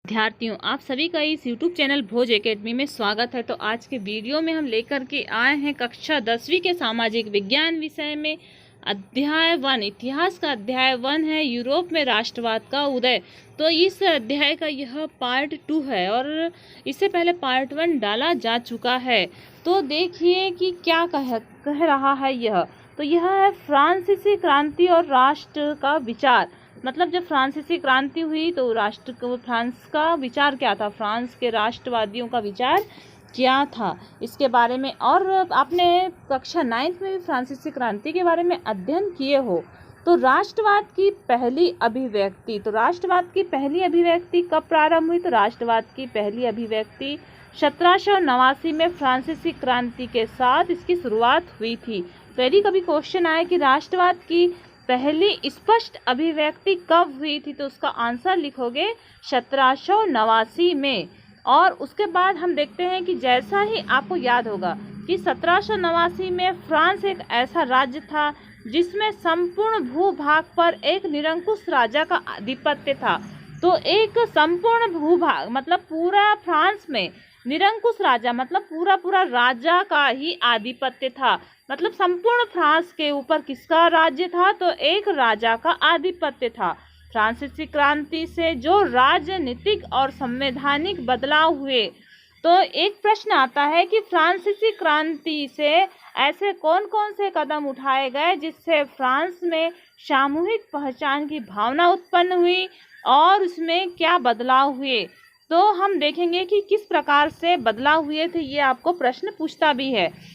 विद्यार्थियों, आप सभी का इस YouTube चैनल भोज एकेडमी में स्वागत है। तो आज के वीडियो में हम लेकर के आए हैं कक्षा 10वीं के सामाजिक विज्ञान विषय में अध्याय 1। इतिहास का अध्याय 1 है यूरोप में राष्ट्रवाद का उदय। तो इस अध्याय का यह पार्ट 2 है और इससे पहले पार्ट 1 डाला जा चुका है। तो देखिए कि क्या कह रहा है यह। तो यह है फ्रांसीसी क्रांति और राष्ट्र का विचार। मतलब जब फ्रांसीसी क्रांति हुई तो फ्रांस का विचार क्या था, फ्रांस के राष्ट्रवादियों का विचार क्या था, इसके बारे में। और आपने कक्षा 9th में भी फ्रांसीसी क्रांति के बारे में अध्ययन किए हो। तो राष्ट्रवाद की पहली अभिव्यक्ति कब प्रारंभ हुई? तो राष्ट्रवाद की पहली अभिव्यक्ति 1789 में फ्रांसीसी क्रांति के साथ इसकी शुरुआत हुई थी। तो यदि कभी क्वेश्चन आए कि राष्ट्रवाद की पहली स्पष्ट अभिव्यक्ति कब हुई थी, तो उसका आंसर लिखोगे 1789 में। और उसके बाद हम देखते हैं कि जैसा ही आपको याद होगा कि 1789 में फ्रांस एक ऐसा राज्य था जिसमें संपूर्ण भूभाग पर एक निरंकुश राजा का आधिपत्य था। तो एक संपूर्ण भूभाग मतलब पूरा फ्रांस में निरंकुश राजा मतलब पूरा राजा का ही आधिपत्य था। मतलब संपूर्ण फ्रांस के ऊपर किसका राज्य था? तो एक राजा का आधिपत्य था। फ्रांसीसी क्रांति से जो राजनीतिक और संवैधानिक बदलाव हुए, तो एक प्रश्न आता है कि फ्रांसीसी क्रांति से ऐसे कौन कौन से कदम उठाए गए जिससे फ्रांस में सामूहिक पहचान की भावना उत्पन्न हुई और उसमें क्या बदलाव हुए। तो हम देखेंगे कि किस प्रकार से बदलाव हुए थे, ये आपको प्रश्न पूछता भी है।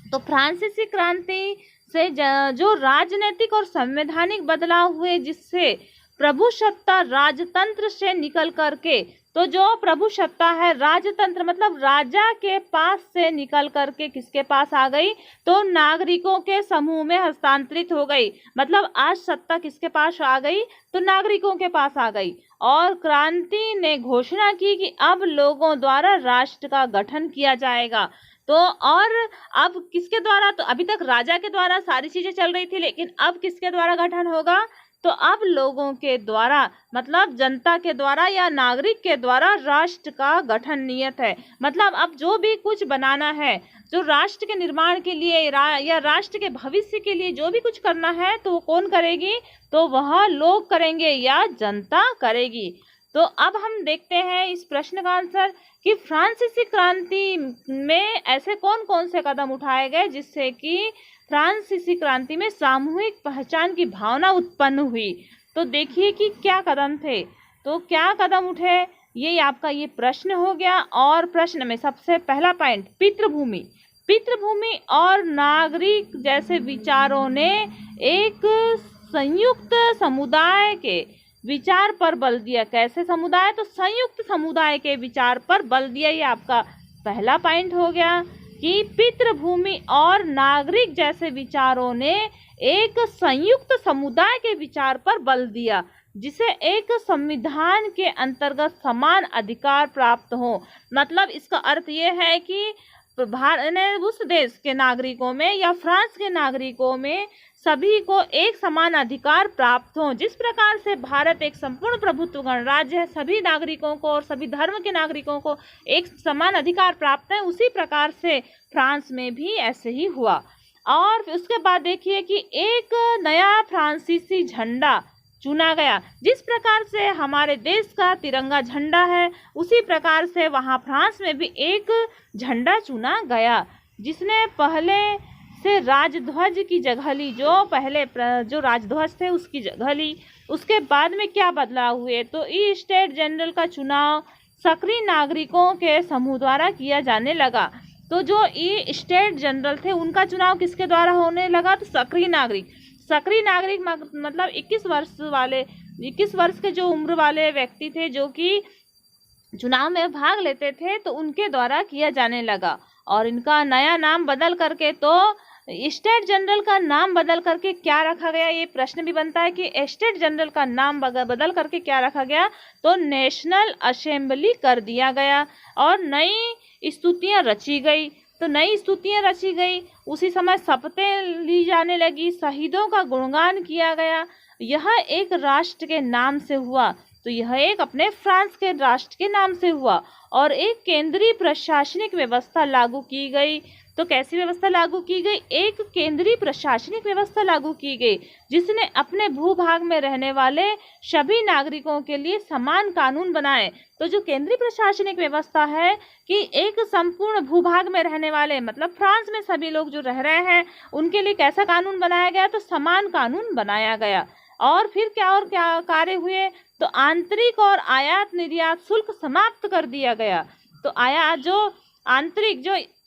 तो फ्रांसीसी क्रांति से जो राजनीतिक और संवैधानिक बदलाव हुए जिससे प्रभुसत्ता राजतंत्र से निकल करके, तो जो प्रभुसत्ता है राजतंत्र मतलब राजा के पास से निकल करके किसके पास आ गई? तो नागरिकों के समूह में हस्तांतरित हो गई। मतलब आज सत्ता किसके पास आ गई? तो नागरिकों के पास आ गई। और क्रांति ने घोषणा की कि अब लोगों द्वारा राष्ट्र का गठन किया जाएगा। तो और अब किसके द्वारा? तो अभी तक राजा के द्वारा सारी चीजें चल रही थी, लेकिन अब किसके द्वारा गठन होगा? तो अब लोगों के द्वारा मतलब जनता के द्वारा या नागरिक के द्वारा राष्ट्र का गठन नियत है। मतलब अब जो भी कुछ बनाना है, जो राष्ट्र के निर्माण के लिए या राष्ट्र के भविष्य के लिए जो भी कुछ करना है, तो वो कौन करेगी? तो वह लोग करेंगे या जनता करेगी। तो अब हम देखते हैं इस प्रश्न का आंसर कि फ्रांसीसी क्रांति में ऐसे कौन कौन से कदम उठाए गए जिससे कि फ्रांसीसी क्रांति में सामूहिक पहचान की भावना उत्पन्न हुई। तो देखिए कि क्या कदम थे। तो क्या कदम उठे, ये आपका ये प्रश्न हो गया। और प्रश्न में सबसे पहला पॉइंट पितृभूमि और नागरिक जैसे विचारों ने एक संयुक्त समुदाय के विचार पर बल दिया। कैसे समुदाय? तो संयुक्त समुदाय के विचार पर बल दिया। ये आपका पहला पॉइंट हो गया कि पितृभूमि और नागरिक जैसे विचारों ने एक संयुक्त समुदाय के विचार पर बल दिया, जिसे एक संविधान के अंतर्गत समान अधिकार प्राप्त हो। मतलब इसका अर्थ ये है कि उस देश के नागरिकों में या फ्रांस के नागरिकों में सभी को एक समान अधिकार प्राप्त हो। जिस प्रकार से भारत एक संपूर्ण प्रभुत्व गणराज्य है, सभी नागरिकों को और सभी धर्म के नागरिकों को एक समान अधिकार प्राप्त है, उसी प्रकार से फ्रांस में भी ऐसे ही हुआ। और उसके बाद देखिए कि एक नया फ्रांसीसी झंडा चुना गया। जिस प्रकार से हमारे देश का तिरंगा झंडा है, उसी प्रकार से वहाँ फ्रांस में भी एक झंडा चुना गया, जिसने पहले से राजध्वज की जगह ली। जो राजध्वज थे उसकी जगह ली। उसके बाद में क्या बदलाव हुए? तो ई स्टेट जनरल का चुनाव सक्रिय नागरिकों के समूह द्वारा किया जाने लगा। तो जो ई स्टेट जनरल थे उनका चुनाव किसके द्वारा होने लगा? तो सक्रिय नागरिक मतलब 21 वर्ष के जो उम्र वाले व्यक्ति थे जो कि चुनाव में भाग लेते थे, तो उनके द्वारा किया जाने लगा। और इनका नया नाम बदल करके, तो स्टेट जनरल का नाम बदल करके क्या रखा गया? ये प्रश्न भी बनता है कि स्टेट जनरल का नाम बदल करके क्या रखा गया? तो नेशनल असेंबली कर दिया गया और नई स्तुतियाँ रची गई। तो नई स्तुतियाँ रची गई। उसी समय शपथें ली जाने लगी, शहीदों का गुणगान किया गया। यह एक राष्ट्र के नाम से हुआ। तो यह एक अपने फ्रांस के राष्ट्र के नाम से हुआ। और एक केंद्रीय प्रशासनिक व्यवस्था लागू की गई। तो कैसी व्यवस्था लागू की गई? एक केंद्रीय प्रशासनिक व्यवस्था लागू की गई जिसने अपने भूभाग में रहने वाले सभी नागरिकों के लिए समान कानून बनाए। तो जो केंद्रीय प्रशासनिक व्यवस्था है कि एक संपूर्ण भूभाग में रहने वाले, मतलब फ्रांस में सभी लोग जो रह रहे हैं उनके लिए कैसा कानून बनाया गया? तो समान कानून बनाया गया। और फिर क्या कार्य हुए? तो आंतरिक और आयात निर्यात शुल्क समाप्त कर दिया गया। तो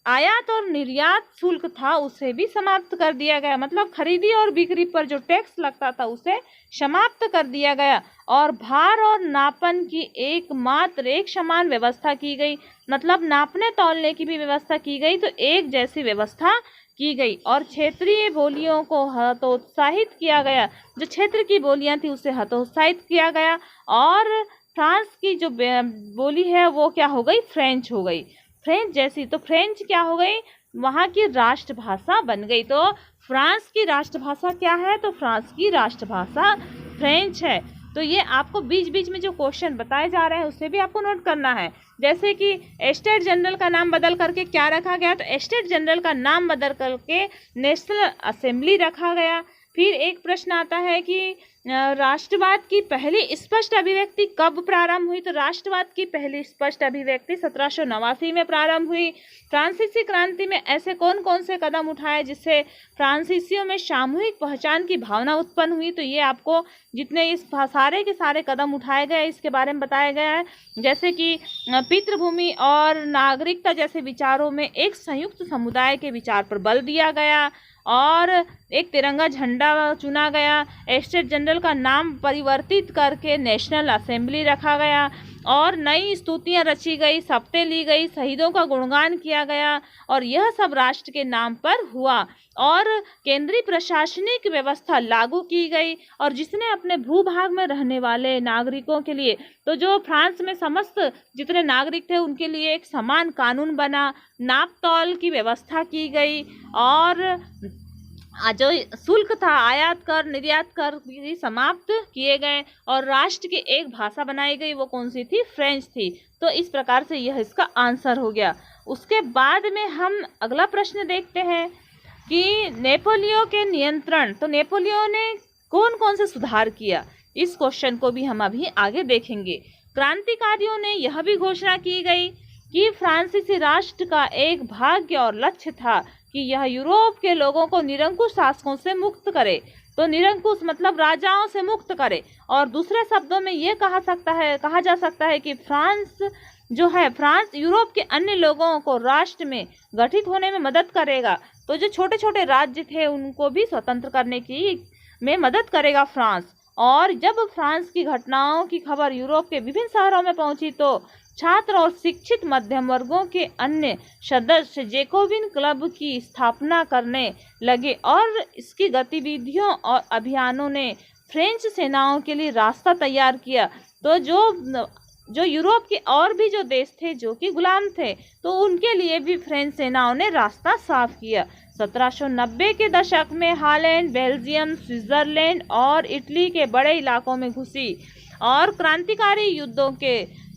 आयात और निर्यात शुल्क था उसे भी समाप्त कर दिया गया, मतलब खरीदी और बिक्री पर जो टैक्स लगता था उसे समाप्त कर दिया गया। और भार और नापन की एक समान व्यवस्था की गई, मतलब नापने तौलने की भी व्यवस्था की गई, तो एक जैसी व्यवस्था की गई। और क्षेत्रीय बोलियों को हतोत्साहित किया गया, जो क्षेत्र की बोलियां थी उसे हतोत्साहित किया गया। और फ्रांस की जो बोली है वो क्या हो गई? फ्रेंच हो गई, फ्रेंच जैसी। तो फ्रेंच क्या हो गई? वहाँ की राष्ट्रभाषा बन गई। तो फ्रांस की राष्ट्रभाषा क्या है? तो फ्रांस की राष्ट्रभाषा फ्रेंच है। तो ये आपको बीच बीच में जो क्वेश्चन बताए जा रहे हैं उसे भी आपको नोट करना है। जैसे कि स्टेट जनरल का नाम बदल करके क्या रखा गया? तो स्टेट जनरल का नाम बदल करके नेशनल असेंबली रखा गया। फिर एक प्रश्न आता है कि राष्ट्रवाद की पहली स्पष्ट अभिव्यक्ति कब प्रारंभ हुई? तो राष्ट्रवाद की पहली स्पष्ट अभिव्यक्ति 1789 में प्रारंभ हुई। फ्रांसीसी क्रांति में ऐसे कौन कौन से कदम उठाए जिससे फ्रांसीसियों में सामूहिक पहचान की भावना उत्पन्न हुई? तो ये आपको जितने इस सारे के सारे कदम उठाए गए इसके बारे में बताया गया है। जैसे कि पितृभूमि और नागरिकता जैसे विचारों में एक संयुक्त समुदाय के विचार पर बल दिया गया और एक तिरंगा झंडा चुना गया। स्टेट जनरल का नाम परिवर्तित करके नेशनल असेंबली रखा गया और नई स्तुतियां रची गई, शपथें ली गई, शहीदों का गुणगान किया गया और यह सब राष्ट्र के नाम पर हुआ। और केंद्रीय प्रशासनिक व्यवस्था लागू की गई और जिसने अपने भूभाग में रहने वाले नागरिकों के लिए, तो जो फ्रांस में समस्त जितने नागरिक थे उनके लिए एक समान कानून बना, नाप तौल की व्यवस्था की गई और जो शुल्क था आयात कर निर्यात कर भी समाप्त किए गए और राष्ट्र की एक भाषा बनाई गई, वो कौन सी थी? फ्रेंच थी। तो इस प्रकार से यह इसका आंसर हो गया। उसके बाद में हम अगला प्रश्न देखते हैं कि नेपोलियन के नियंत्रण, तो नेपोलियन ने कौन कौन से सुधार किया? इस क्वेश्चन को भी हम अभी आगे देखेंगे। क्रांतिकारियों ने यह भी घोषणा की गई कि फ्रांसीसी राष्ट्र का एक भाग्य और लक्ष्य था कि यह यूरोप के लोगों को निरंकुश शासकों से मुक्त करे। तो निरंकुश मतलब राजाओं से मुक्त करे। और दूसरे शब्दों में ये कहा जा सकता है कि फ्रांस जो है, फ्रांस यूरोप के अन्य लोगों को राष्ट्र में गठित होने में मदद करेगा। तो जो छोटे छोटे राज्य थे उनको भी स्वतंत्र करने की में मदद करेगा फ्रांस। और जब फ्रांस की घटनाओं की खबर यूरोप के विभिन्न शहरों में पहुंची तो छात्र और शिक्षित मध्यम वर्गों के अन्य सदस्य जैकोबिन क्लब की स्थापना करने लगे और इसकी गतिविधियों और अभियानों ने फ्रेंच सेनाओं के लिए रास्ता तैयार किया। तो जो यूरोप के और भी जो देश थे जो कि गुलाम थे तो उनके लिए भी फ्रेंच सेनाओं ने रास्ता साफ किया। 1790 के दशक में हॉलैंड, बेल्जियम, स्विट्जरलैंड और इटली के बड़े इलाकों में घुसी और क्रांतिकारी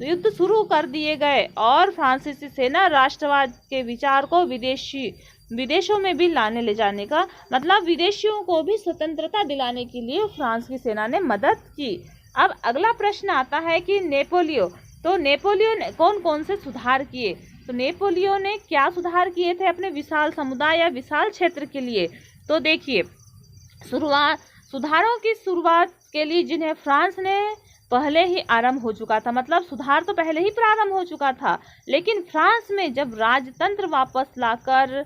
युद्ध शुरू कर दिए गए और फ्रांसीसी सेना राष्ट्रवाद के विचार को विदेशों में भी लाने ले जाने का, मतलब विदेशियों को भी स्वतंत्रता दिलाने के लिए फ्रांस की सेना ने मदद की। अब अगला प्रश्न आता है कि नेपोलियन ने कौन कौन से सुधार किए? तो नेपोलियन ने क्या सुधार किए थे अपने विशाल समुदाय या विशाल क्षेत्र के लिए? तो देखिए, सुधारों की शुरुआत के लिए जिन्हें फ्रांस ने पहले ही आरंभ हो चुका था, मतलब सुधार तो पहले ही प्रारंभ हो चुका था, लेकिन फ्रांस में जब राजतंत्र वापस लाकर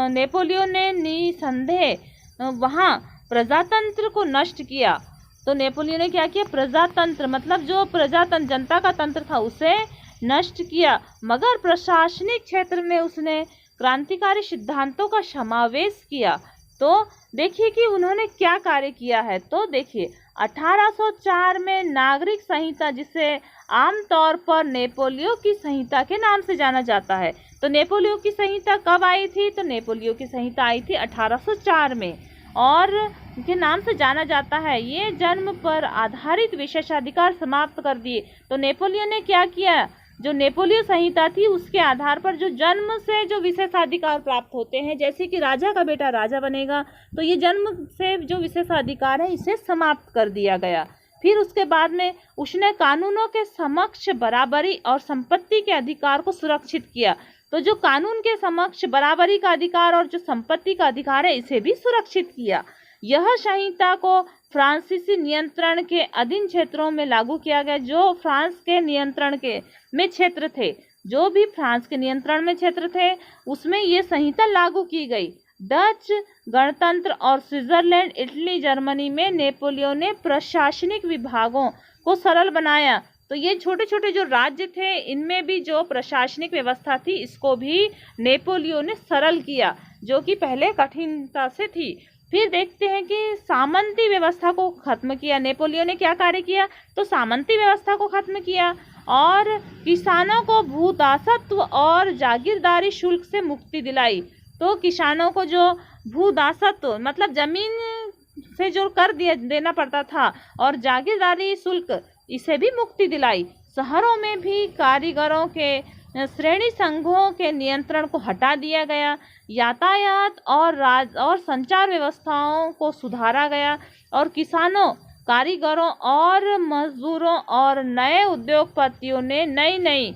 नेपोलियन ने निसंदेह वहाँ प्रजातंत्र को नष्ट किया। तो नेपोलियन ने क्या किया? प्रजातंत्र मतलब जो प्रजातंत्र जनता का तंत्र था उसे नष्ट किया, मगर प्रशासनिक क्षेत्र में उसने क्रांतिकारी सिद्धांतों का समावेश किया। तो देखिए कि उन्होंने क्या कार्य किया है। तो देखिए 1804 में नागरिक संहिता, जिसे आमतौर पर नेपोलियन की संहिता के नाम से जाना जाता है। तो नेपोलियन की संहिता कब आई थी? तो नेपोलियन की संहिता आई थी 1804 में। और के नाम से जाना जाता है। ये जन्म पर आधारित विशेषाधिकार समाप्त कर दिए। तो नेपोलियन ने क्या किया, जो नेपोलियन संहिता थी उसके आधार पर जो जन्म से जो विशेषाधिकार प्राप्त होते हैं, जैसे कि राजा का बेटा राजा बनेगा, तो ये जन्म से जो विशेषाधिकार है इसे समाप्त कर दिया गया। फिर उसके बाद में उसने कानूनों के समक्ष बराबरी और संपत्ति के अधिकार को सुरक्षित किया। तो जो कानून के समक्ष बराबरी का अधिकार और जो संपत्ति का अधिकार है इसे भी सुरक्षित किया। यह संहिता को फ्रांसीसी नियंत्रण के अधीन क्षेत्रों में लागू किया गया। जो फ्रांस के नियंत्रण के में क्षेत्र थे, जो भी फ्रांस के नियंत्रण में क्षेत्र थे उसमें ये संहिता लागू की गई। डच गणतंत्र और स्विट्जरलैंड, इटली, जर्मनी में नेपोलियन ने प्रशासनिक विभागों को सरल बनाया। तो ये छोटे छोटे जो राज्य थे इनमें भी जो प्रशासनिक व्यवस्था थी इसको भी नेपोलियन ने सरल किया, जो कि पहले कठिनता से थी। फिर देखते हैं कि सामंती व्यवस्था को खत्म किया। नेपोलियन ने क्या कार्य किया, तो सामंती व्यवस्था को खत्म किया और किसानों को भूदासत्व और जागीरदारी शुल्क से मुक्ति दिलाई। तो किसानों को जो भूदासत्व मतलब जमीन से जो कर देना पड़ता था और जागीरदारी शुल्क इसे भी मुक्ति दिलाई। शहरों में भी कारीगरों के श्रेणी संघों के नियंत्रण को हटा दिया गया। यातायात और संचार व्यवस्थाओं को सुधारा गया और किसानों, कारीगरों और मजदूरों और नए उद्योगपतियों ने नई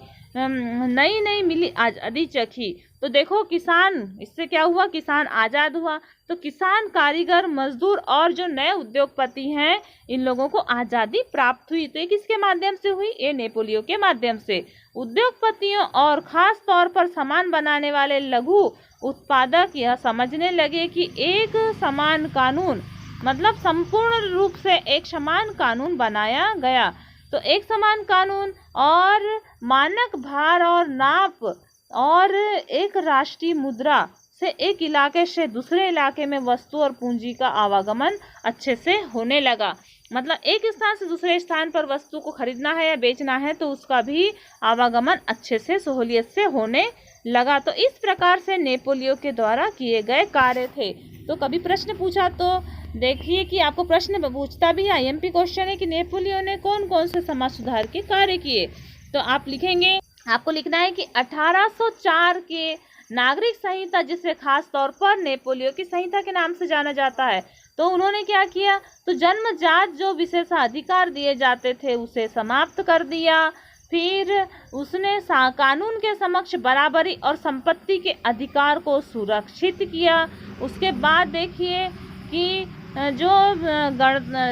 मिली आज़ादी चखी। तो देखो किसान, इससे क्या हुआ, किसान आज़ाद हुआ। तो किसान, कारीगर, मजदूर और जो नए उद्योगपति हैं इन लोगों को आज़ादी प्राप्त हुई। तो ये किसके माध्यम से हुई, ये नेपोलियन के माध्यम से। उद्योगपतियों और ख़ास तौर पर सामान बनाने वाले लघु उत्पादक यह समझने लगे कि एक समान कानून मतलब संपूर्ण रूप से एक समान कानून बनाया गया। तो एक समान कानून और मानक भार और नाप और एक राष्ट्रीय मुद्रा से एक इलाके से दूसरे इलाके में वस्तु और पूंजी का आवागमन अच्छे से होने लगा। मतलब एक स्थान से दूसरे स्थान पर वस्तु को खरीदना है या बेचना है तो उसका भी आवागमन अच्छे से सहूलियत से होने लगा। तो इस प्रकार से नेपोलियन के द्वारा किए गए कार्य थे। तो कभी प्रश्न पूछा तो देखिए कि आपको प्रश्न पूछता भी है, IMP क्वेश्चन है कि नेपोलियन ने कौन कौन से समाज सुधार के कार्य किए। तो आप लिखेंगे, आपको लिखना है कि 1804 के नागरिक संहिता, जिसे खास तौर पर नेपोलियन की संहिता के नाम से जाना जाता है, तो उन्होंने क्या किया, तो जन्मजात जो विशेषाधिकार दिए जाते थे उसे समाप्त कर दिया। फिर उसने कानून के समक्ष बराबरी और संपत्ति के अधिकार को सुरक्षित किया। उसके बाद देखिए कि जो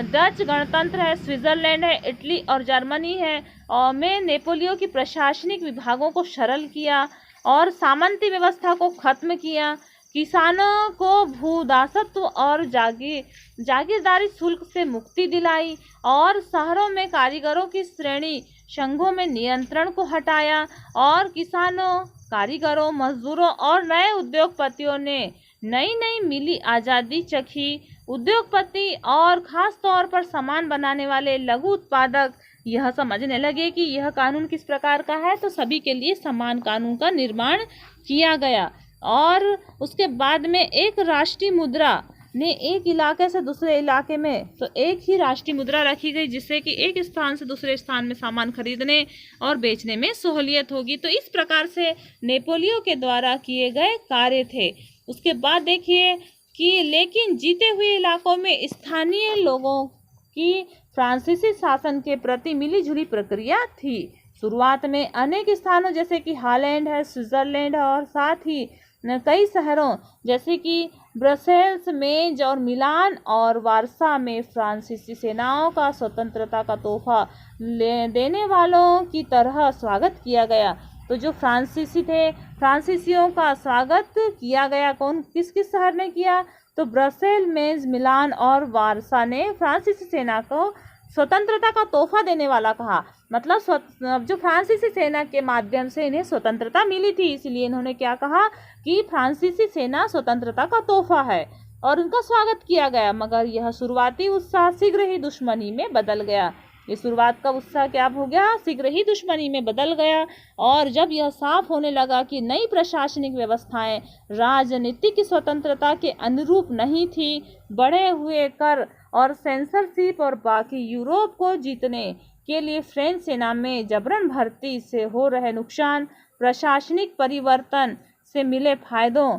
डच गणतंत्र है, स्विट्जरलैंड है, इटली और जर्मनी है और में नेपोलियन की प्रशासनिक विभागों को सरल किया और सामंती व्यवस्था को खत्म किया। किसानों को भूदासत्व और जागीरदारी शुल्क से मुक्ति दिलाई और शहरों में कारीगरों की श्रेणी संघों में नियंत्रण को हटाया और किसानों, कारीगरों, मजदूरों और नए उद्योगपतियों ने नई मिली आज़ादी चखी। उद्योगपति और ख़ास तौर पर सामान बनाने वाले लघु उत्पादक यह समझने लगे कि यह कानून किस प्रकार का है, तो सभी के लिए समान कानून का निर्माण किया गया। और उसके बाद में एक राष्ट्रीय मुद्रा ने एक इलाके से दूसरे इलाके में तो एक ही राष्ट्रीय मुद्रा रखी गई, जिससे कि एक स्थान से दूसरे स्थान में सामान खरीदने और बेचने में सहूलियत होगी। तो इस प्रकार से नेपोलियन के द्वारा किए गए कार्य थे। उसके बाद देखिए कि लेकिन जीते हुए इलाकों में स्थानीय लोगों की फ्रांसीसी शासन के प्रति मिलीजुली प्रक्रिया थी। शुरुआत में अनेक स्थानों जैसे कि हॉलैंड है, स्विट्जरलैंड है और साथ ही कई शहरों जैसे कि ब्रसेल्स, मेंज और मिलान और वारसा में फ्रांसीसी सेनाओं का स्वतंत्रता का तोहफा देने वालों की तरह स्वागत किया गया। तो जो फ्रांसीसी थे, फ्रांसीसियों का स्वागत किया गया। किस किस शहर ने किया, तो ब्रसेल, मेंज, मिलान और वारसा ने फ्रांसीसी सेना को स्वतंत्रता का तोहफा देने वाला कहा। मतलब जो फ्रांसीसी सेना के माध्यम से इन्हें स्वतंत्रता मिली थी, इसलिए इन्होंने क्या कहा कि फ्रांसीसी सेना स्वतंत्रता का तोहफा है और उनका स्वागत किया गया। मगर यह शुरुआती उत्साह शीघ्र ही दुश्मनी में बदल गया। ये शुरुआत का उत्साह क्या हो गया, शीघ्र ही दुश्मनी में बदल गया। और जब यह साफ होने लगा कि नई प्रशासनिक व्यवस्थाएं राजनीतिक स्वतंत्रता के अनुरूप नहीं थी, बढ़े हुए कर और सेंसरशिप और बाकी यूरोप को जीतने के लिए फ्रेंच सेना में जबरन भर्ती से हो रहे नुकसान प्रशासनिक परिवर्तन से मिले फायदों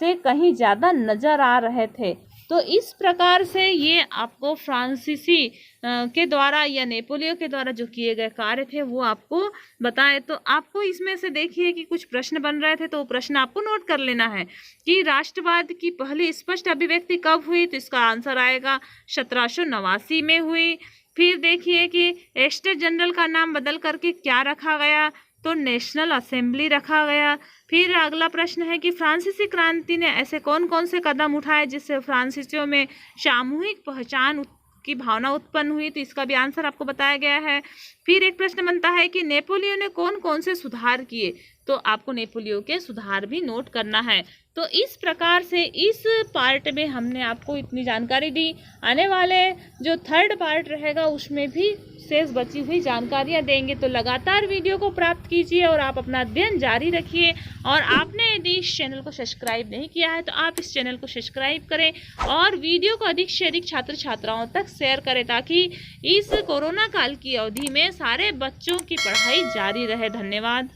से कहीं ज़्यादा नज़र आ रहे थे। तो इस प्रकार से ये आपको फ्रांसीसी के द्वारा या नेपोलियन के द्वारा जो किए गए कार्य थे वो आपको बताए। तो आपको इसमें से देखिए कि कुछ प्रश्न बन रहे थे, तो प्रश्न आपको नोट कर लेना है कि राष्ट्रवाद की पहली स्पष्ट अभिव्यक्ति कब हुई, तो इसका आंसर आएगा 1789 में हुई। फिर देखिए कि स्टेट जनरल का नाम बदल करके क्या रखा गया, तो नेशनल असेंबली रखा गया। फिर अगला प्रश्न है कि फ्रांसीसी क्रांति ने ऐसे कौन कौन से कदम उठाए जिससे फ्रांसीसियों में सामूहिक पहचान की भावना उत्पन्न हुई, तो इसका भी आंसर आपको बताया गया है। फिर एक प्रश्न बनता है कि नेपोलियन ने कौन कौन से सुधार किए, तो आपको नेपोलियन के सुधार भी नोट करना है। तो इस प्रकार से इस पार्ट में हमने आपको इतनी जानकारी दी। आने वाले जो थर्ड पार्ट रहेगा उसमें भी शेष बची हुई जानकारियां देंगे। तो लगातार वीडियो को प्राप्त कीजिए और आप अपना अध्ययन जारी रखिए। और आपने यदि इस चैनल को सब्सक्राइब नहीं किया है तो आप इस चैनल को सब्सक्राइब करें और वीडियो को अधिक से अधिक छात्र छात्राओं तक शेयर करें, ताकि इस कोरोना काल की अवधि में सारे बच्चों की पढ़ाई जारी रहे। धन्यवाद।